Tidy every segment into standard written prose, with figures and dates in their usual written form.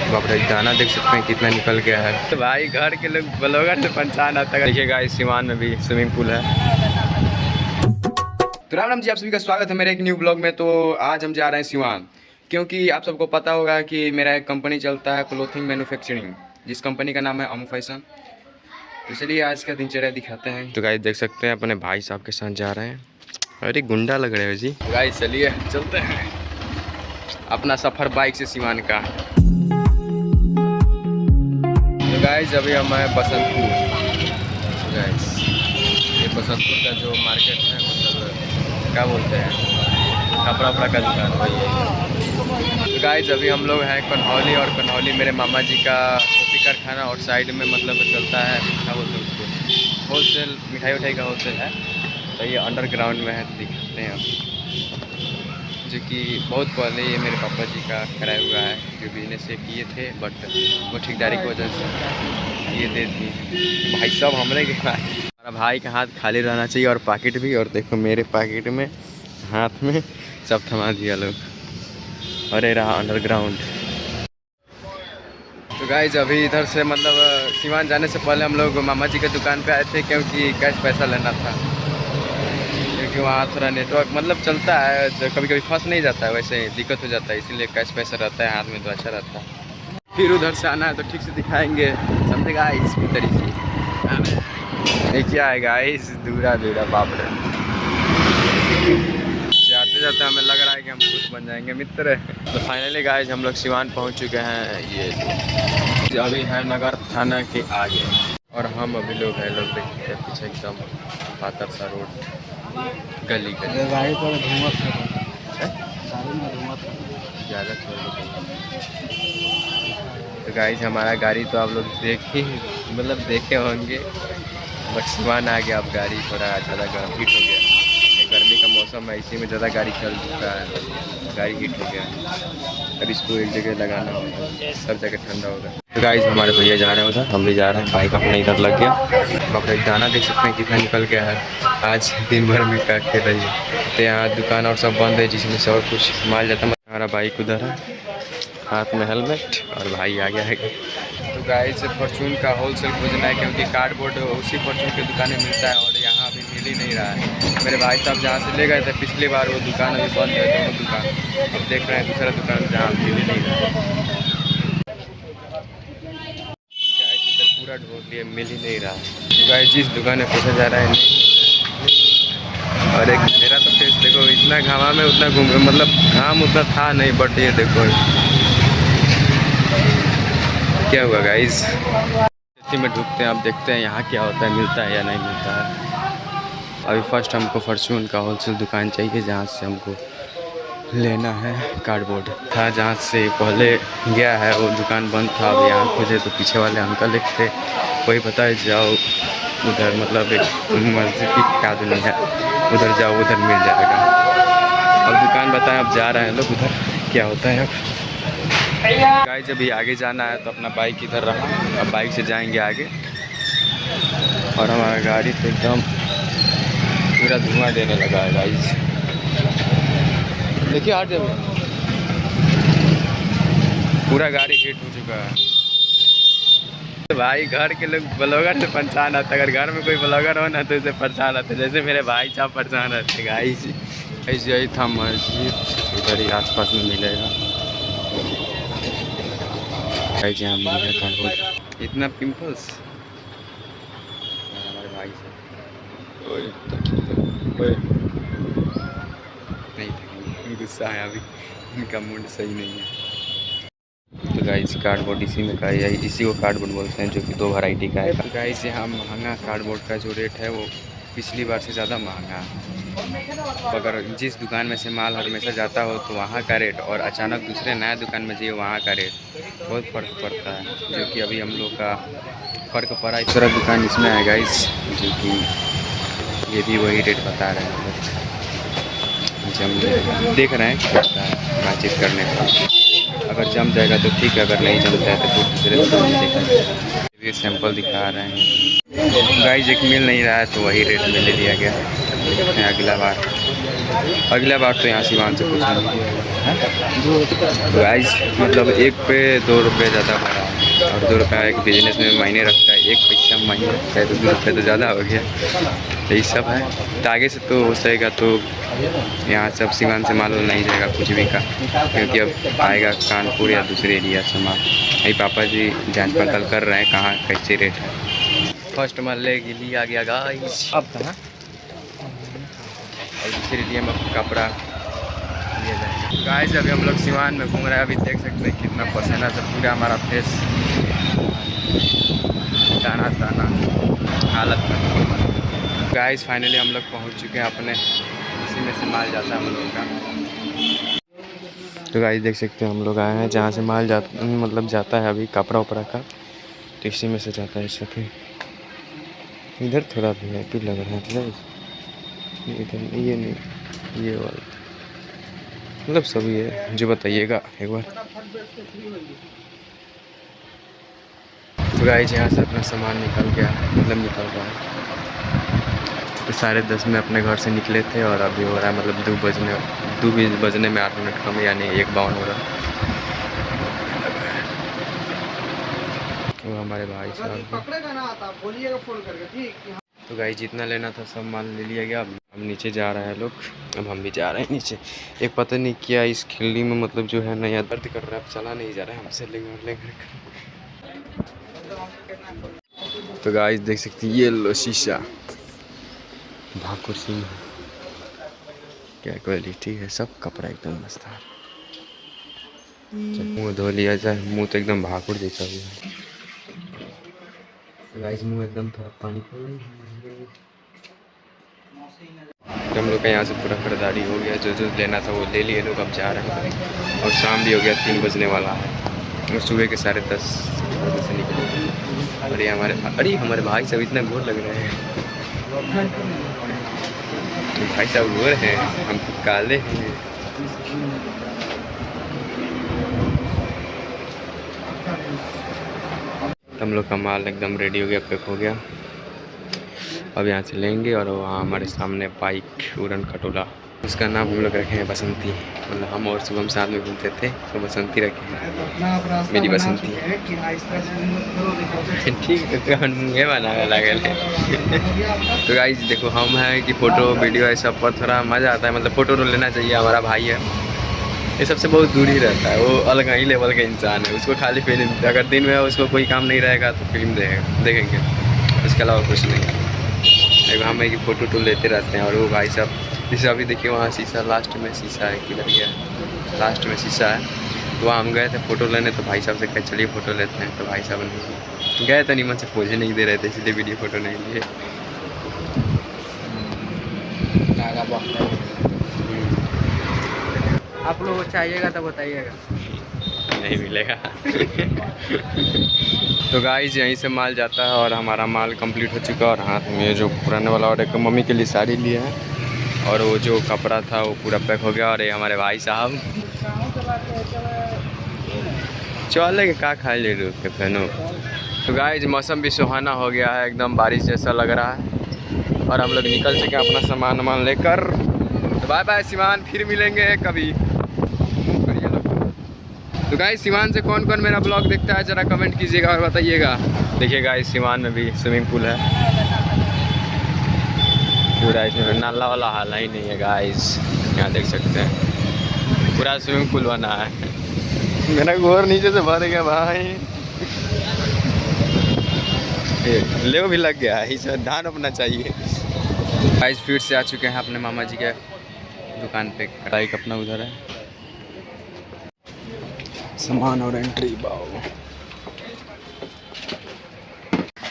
बाप रे दाना देख सकते हैं कितना निकल गया है। तो भाई घर के लोग ब्लॉगर से पहचान आता है। देखिए गाइस सिवान में भी स्विमिंग पूल है। तो राम राम जी, आप सभी का स्वागत है मेरे एक न्यू ब्लॉग में। तो आज हम जा रहे हैं सिवान, क्योंकि आप सबको पता होगा कि मेरा एक कंपनी चलता है क्लोथिंग मैन्युफैक्चरिंग, जिस कंपनी का नाम है अमू फैशन। तो चलिए आज का दिनचर्या दिखाते हैं। तो गाइस देख सकते हैं अपने भाई साहब के साथ जा रहे हैं। अरे गुंडा लग रहे हो जी। तो गाइस चलिए चलते हैं अपना सफ़र बाइक से सिवान का। तो गाइस अभी हम आए बसंतपुर। गाइस ये बसंतपुर का जो मार्केट है, मतलब क्या बोलते हैं, कपड़ा वपड़ा का दुकान वही है। तो गाइस अभी हम लोग हैं कन्हौली, और कन्हौली मेरे मामा जी का कॉफ़ी कारखाना, और साइड में मतलब चलता है क्या बोलते हैं उसको, होलसेल मिठाई उठाई का होलसेल है। तो ये अंडरग्राउंड में है, तो दिखाते हैं आप, जो कि बहुत पहले ये मेरे पापा जी का कराया हुआ है, जो बिजनेस से किए थे, बट वो ठेकेदारी की वजह से ये दे दी। भाई साहब हमने के हमारा भाई का हाथ खाली रहना चाहिए और पैकेट भी, और देखो मेरे पैकेट में हाथ में सब थमा दिया लोग। और ये रहा अंडरग्राउंड। तो गाइज अभी इधर से मतलब सिवान जाने से पहले हम लोग मामा जी के दुकान पे आए थे, क्योंकि कैश पैसा लेना था, क्योंकि वहाँ थोड़ा नेटवर्क मतलब चलता है, तो कभी कभी फंस नहीं जाता है, वैसे दिक्कत हो जाता है, इसीलिए कैश पैसा रहता है हाथ में तो अच्छा रहता है। फिर उधर से आना है तो ठीक से दिखाएंगे, समझेगा इस तरीके ये क्या है गाइस, दूरा दूरा बाप रे। जाते जाते हमें लग रहा है कि हम खुद बन जाएंगे मित्र। तो फाइनली गाइस हम लोग सिवान पहुंच चुके हैं। ये अभी है नगर थाना के आगे, और हम अभी लोग हैं, लोग देखते हैं पीछे एकदम पातर सा रोड, गली गली गाड़ी पर ज़्यादा छोड़। तो गाइस हमारा गाड़ी तो आप लोग मतलब देखे होंगे, बट सिवान आ गया, अब गाड़ी थोड़ा ज़्यादा गर्म हीट हो गया। ये गर्मी का मौसम है, इसी में ज़्यादा गाड़ी चल चुका है, गाड़ी हीट हो गया। अब इसको एक जगह लगाना होगा, सब जगह ठंडा होगा। तो गाइस हमारे भैया जा रहे हैं उधर, हम भी जा रहे हैं, बाइक अपना इधर लग गया। बाप रे दाना देख सकते हैं कितना निकल गया है, आज दिन भर में क्या खेल रही है। तो यहाँ दुकान और सब बंद है, जिसमें से और कुछ माल जाता है। हमारा बाइक उधर है, हाथ में हेलमेट, और भाई आ गया है। तो गाइस फॉर्चून का होलसेल खोजना है, क्योंकि कार्डबोर्ड उसी फॉर्चून की दुकान में मिलता है, और यहाँ अभी मिल ही नहीं रहा है। मेरे भाई साहब जहाँ से ले गए थे पिछली बार, वो दुकान अभी बंद है, दोनों दुकान। अब देख रहे हैं दूसरा दुकान जहाँ मिल ही नहीं रहा है। गाइस इधर पूरा ढूंढ लिए, मिल ही नहीं रहा है। गाइस जिस दुकान में पूछा जा रहा है नहीं। और एक मेरा तो फेस देखो, इतना घामा में उतना घूम, मतलब घाम उतना था नहीं, बट ये देखो क्या हुआ गाइस। खेती में ढूंढते हैं, अब देखते हैं यहाँ क्या होता है, मिलता है या नहीं मिलता है। अभी फर्स्ट हमको फॉर्चून का होलसेल दुकान चाहिए, जहाँ से हमको लेना है कार्डबोर्ड था, जहाँ से पहले गया है वो दुकान बंद था। अब यहाँ खोजे तो पीछे वाले अंकल एक थे, वही बताए जाओ उधर, मतलब एक मस्जिद की कादनी है, उधर जाओ उधर मिल जाएगा। अब दुकान बताएं, अब जा रहे हैं लोग उधर, क्या होता है। अब गाइस अभी आगे जाना है, तो अपना बाइक इधर रहा, अब बाइक से जाएंगे आगे। और हमारा गाड़ी तो एकदम पूरा धुआं देने लगा है गाइस, देखिए हट जाओ, पूरा गाड़ी हीट हो चुका है। तो भाई घर के लोग ब्लॉगर से परेशान आता है, अगर घर में कोई ब्लॉगर हो ना तो इसे परेशान आता है, जैसे मेरे भाई साहब परेशान रहते गाइस। ऐसे यही था मस्जिद, इधर ही आसपास में मिलेगा। यहाँ मिलेगा इतना पिंपल्स हमारे भाई से नहीं, गुस्सा है अभी, इनका मूड सही नहीं है। तो गाइस कार्डबोर्ड इसी में का है, इसी को कार्डबोर्ड बोलते हैं, जो कि 2 वैरायटी का है। तो गाइस यहाँ महंगा कार्डबोर्ड का जो रेट है वो पिछली बार से ज़्यादा महंगा है। अगर जिस दुकान में से माल हमेशा जाता हो तो वहाँ का रेट, और अचानक दूसरे नया दुकान में जाइए वहाँ का रेट बहुत फ़र्क पड़ता है, जो कि अभी हम लोग का फ़र्क पड़ा। इस तरह दुकान इसमें है गाइस, जो कि ये भी वही रेट बता रहे हैं, जम देख रहे हैं क्या बातचीत करने का। अगर जम जाएगा तो ठीक है, अगर नहीं जमता है तो फिर दूसरे दुकान में देखा जाएगा। ये सैंपल दिखा रहे हैं गाइस, एक मिल नहीं रहा है तो वही रेट में ले लिया गया, देखते हैं अगला बार। अगला बार तो यहाँ सिवान से कुछ नहीं। गाइस मतलब एक पे 2 रुपये ज़्यादा बढ़ा है, और 2 रुपया एक बिजनेस में मायने रखता है। 1 पैसा मायने रखता है, तो 2 रुपये तो ज़्यादा हो गया। तो यही सब है। तो आगे से तो हो सकेगा तो यहाँ सब सिवान से माल नहीं जाएगा कुछ भी का, क्योंकि अब आएगा कानपुर या दूसरे एरिया से माल। यही पापा जी जांच पड़ताल कर रहे हैं कहाँ कैसे रेट है। फर्स्ट माल ले लिया गया गाइस, अब कहाँ और दूसरे एरिया में कपड़ा लिया जाए। गाइस अभी हम लोग सिवान में घूम रहे हैं। अभी देख सकते हैं कितना पसीना से पूरा हमारा फेस ताना ताना हालत में। गाइस फाइनली हम लोग पहुंच चुके हैं अपने, इसी में से माल जाता है हम लोगों का। तो गाइस देख सकते हैं हम लोग आए हैं जहाँ से माल जाता मतलब जाता है अभी कपड़ा उपड़ा का, तो इसी में से जाता है सफेद। इधर थोड़ा भी है फिर लग रहा है, इधर ये नहीं, ये वाला मतलब सभी है जो बताइएगा एक बार। तो गाइस यहाँ से अपना सामान निकल गया, मतलब निकल रहा है। तो 10:30 में अपने घर से निकले थे और अभी हो रहा है मतलब 2 बजने में 8 मिनट कम, यानी 1:52 हो रहा है। वो हमारे भाई साहब। तो गाइस जितना लेना था सब माल ले लिया गया। अब नीचे जा रहा है लोग, अब हम भी जा रहे हैं नीचे। एक पता नहीं क्या इस खिल्ली में मतलब जो है नया दर्द कर रहा है, अब चला नहीं जा रहा है हमसे लेंगे। तो गाइस देख सकते हैं ये लो शीशा भाकुर सिंह, क्या क्वालिटी है, सब कपड़ा एकदम मस्त है। मुँह धो लिया जाए, मुँह तो एकदम भाकुर जैसा भी है। गाइस मुँह एकदम थोड़ा पानी हम लोग का यहाँ से पूरा खरीदारी हो गया। जो लेना था वो ले लिए लोग, अब जा रहे हैं। और शाम भी हो गया, 3 बजने वाला है और सुबह के 10:30 बजे से निकले। अरे हमारे भाई सब इतना गोर लग रहे हैं। भाई साहब गोर हैं, हम तो काले हैं। हम लोग का माल एकदम रेडी हो गया, पैक हो गया। अब यहाँ से लेंगे और वहाँ हमारे सामने बाइक उड़न खटोला, उसका नाम हम लोग रखे हैं बसंती। मतलब हम और शुभम साथ में घूमते थे तो बसंती रखे हैं, मेरी बसंती ठीक है बना लगे। तो गाइस देखो हम हैं कि फ़ोटो वीडियो है सब पर थोड़ा मज़ा आता है, मतलब फ़ोटो तो लेना चाहिए। हमारा भाई है, ये सबसे बहुत दूर ही रहता है, वो अलग ही लेवल का इंसान है। उसको खाली फिल्म, अगर दिन में उसको कोई काम नहीं रहेगा तो फिल्म देखेंगे, उसके अलावा कुछ नहीं। एक हम एक फ़ोटो तो लेते रहते हैं। और वो भाई साहब जैसे अभी देखिए वहाँ शीशा, लास्ट में शीशा है, किधर गया, लास्ट में शीशा है। तो वहाँ हम गए थे फ़ोटो लेने, तो भाई साहब से कहे चलिए फ़ोटो लेते हैं। तो भाई साहब नहीं गए थे, निमन से पोज नहीं दे रहे थे, इसलिए वीडियो फ़ोटो नहीं लिए। आप लोग चाहिएगा तो बताइएगा, नहीं मिलेगा। तो गाइस यहीं से माल जाता है और हमारा माल कंप्लीट हो चुका है। और हाथ में जो पुराने वाला और एक मम्मी के लिए साड़ी लिए है, और वो जो कपड़ा था वो पूरा पैक हो गया। और ये हमारे भाई साहब चले का खा ले के पहनो। तो गाइस मौसम भी सुहाना हो गया है, एकदम बारिश जैसा लग रहा है। और हम लोग निकल चुके हैं अपना सामान लेकर। तो बाय बाय सिवान, फिर मिलेंगे कभी। तो गाइस सिवान से कौन कौन मेरा ब्लॉग देखता है ज़रा कमेंट कीजिएगा और बताइएगा। देखिए गाइस सिवान में भी स्विमिंग पूल है पूरा, इसमें नाला वाला हाल ही नहीं है गाइस। यहाँ देख सकते हैं पूरा स्विमिंग पूल बना है। मेरा घोर नीचे से भर गया भाई, ले भी लग गया है, इसमें ध्यान रखना चाहिए। गाइस फिर से आ चुके हैं अपने मामा जी के दुकान पे। बाइक अपना उधर है, सामान और एंट्री बाओ।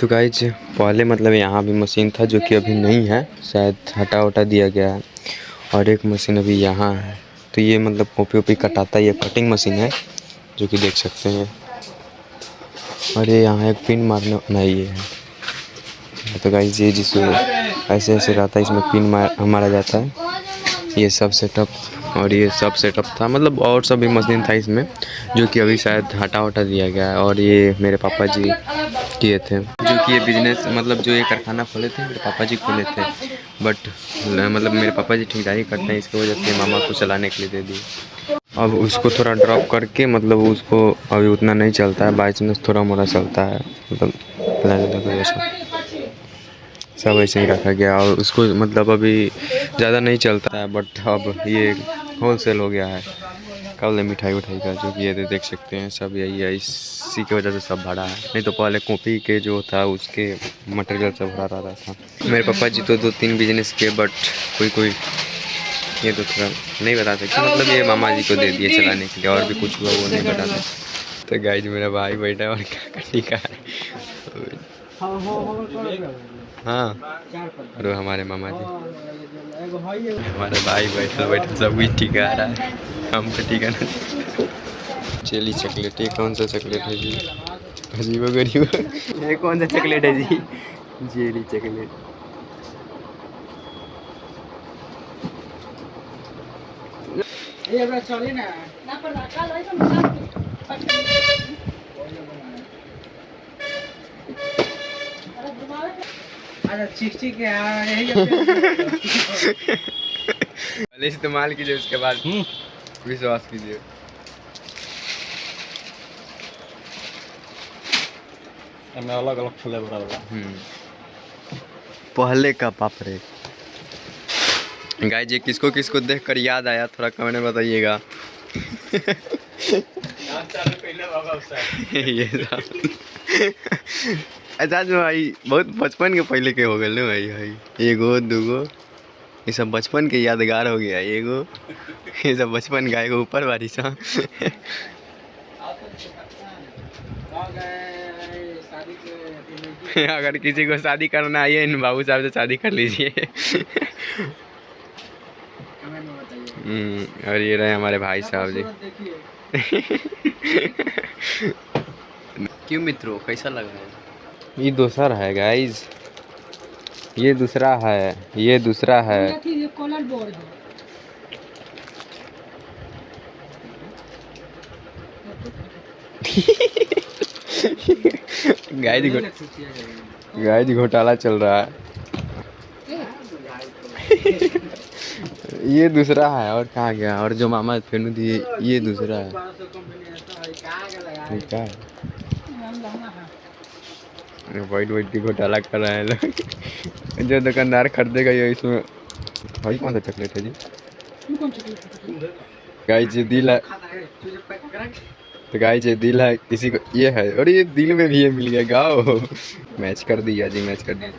तो गाइस पहले मतलब यहाँ भी मशीन था जो कि अभी नहीं है, शायद हटा उटा दिया गया है। और एक मशीन अभी यहाँ है, तो ये मतलब कॉपी कटाता है, ये कटिंग मशीन है जो कि देख सकते हैं। और ये यहाँ एक पिन मारने नहीं ये है। तो गाइस ये जिससे ऐसे ऐसे रहता है, इसमें पिन मारा जाता है। ये सब सेटअप और ये सब सेटअप था, मतलब और सब भी मशीन था इसमें जो कि अभी शायद हटा उटा दिया गया है। और ये मेरे पापा जी किए थे, जो कि ये बिजनेस मतलब जो ये कारखाना खोले थे मेरे पापा जी खोले थे। बट मतलब मेरे पापा जी ठेकेदारी करते हैं, इसकी वजह से मामा को चलाने के लिए दे दिए। अब उसको थोड़ा ड्रॉप करके मतलब उसको अभी उतना नहीं चलता है, बाई चांस थोड़ा मोड़ा चलता है, मतलब सब ऐसे ही रखा गया। और उसको मतलब अभी ज़्यादा नहीं चलता है, बट अब ये होल सेल हो गया है। कल मिठाई उठाई का जो कि ये देख सकते हैं सब यही है, इसी की वजह से सब भरा है। नहीं तो पहले कॉपी के जो था उसके मटेरियल सब भरा रहा था। मेरे पापा जी तो 2-3 बिजनेस के, बट कोई ये तो थोड़ा नहीं बता सकते, मतलब ये मामा जी को दे दिए चलाने के लिए, और भी कुछ हुआ वो नहीं बता सकते। तो गाइज मेरा भाई बैठा है और क्या का है। हाँ, और हमारे मामा जी, हमारे भाई बैठा सब कुछ टिका रहा है, हम तो टिका नहीं। चेली चॉकलेट, ये कौन सा चॉकलेट है जी? अजीब गरीब, ये कौन सा चॉकलेट है जी? Jelly chocolate. चले ना पहले इस्तेमाल कीजिए, उसके बाद विश्वास कीजिए। अलग अलग फ्लेवर वाला। पहले का पापड़े। गाइस ये किसको किसको देखकर याद आया थोड़ा कमेंट में बताइएगा। ये अच्छा जो भाई बहुत बचपन के पहले के हो गए भाई, एगो दूगो ये सब बचपन के यादगार हो गया। एगो ये सब बचपन का एगो ऊपर वाली सा। अगर किसी को शादी करना है इन बाबू साहब से शादी कर लीजिए। और ये रहे हमारे भाई साहब जी। क्यों मित्रों, कैसा लगा है? ये दूसरा है गाइज, ये दूसरा है, ये दूसरा है। गाइज घोटाला चल रहा है। ये दूसरा है, और कहाँ गया? और जो मामा फेनू दिए ये दूसरा है। क्या है? वाइट वाइट की घोटाला कर रहे हैं लोग। जो दुकानदार खरीदेगा ये इसमें। भाई कौन सा चॉकलेट है जी? गाइस ये दिल है, तो गाइस ये दिल है किसी को ये है, और ये दिल में भी ये मिल गया। गाओ मैच कर दिया जी, मैच कर दिया।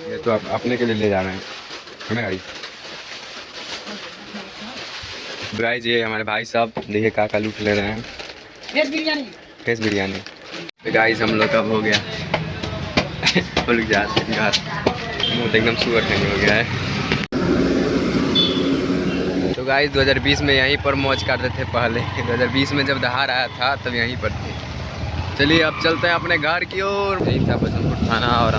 ये तो आप अपने के लिए ले जाना है हमें गाड़ी। गाइस ये हमारे भाई साहब देखिए काका लूट ले रहे हैं। वेज बिरयानी। तो गाइस हम लोग अब हो गया वो लोग जाते हैं घर, मुँह एकदम सुअर खाने हो गया है। तो गाइस 2020 में यहीं पर मौज करते थे पहले। 2020 में जब दहाड़ आया था तब यहीं पर थे। चलिए अब चलते हैं अपने घर की ओर। यही था बसंतपुर थाना, और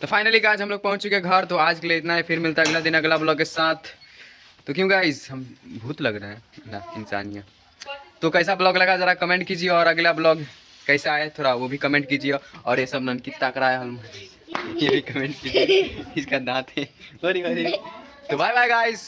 तो फाइनली गाइस हम लोग पहुंच चुके घर। तो आज के लिए इतना ही, फिर मिलता है अगला दिन अगला ब्लॉग के साथ। तो क्यों गाइस हम भूत लग रहे हैं ना इंसानियत। तो कैसा ब्लॉग लगा जरा कमेंट कीजिए, और अगला ब्लॉग कैसा है थोड़ा वो भी कमेंट कीजिए। और ये सब ननकी ताकरा है ये भी कमेंट कीजिए। इसका दांत है। तो बाय बाय गाइस।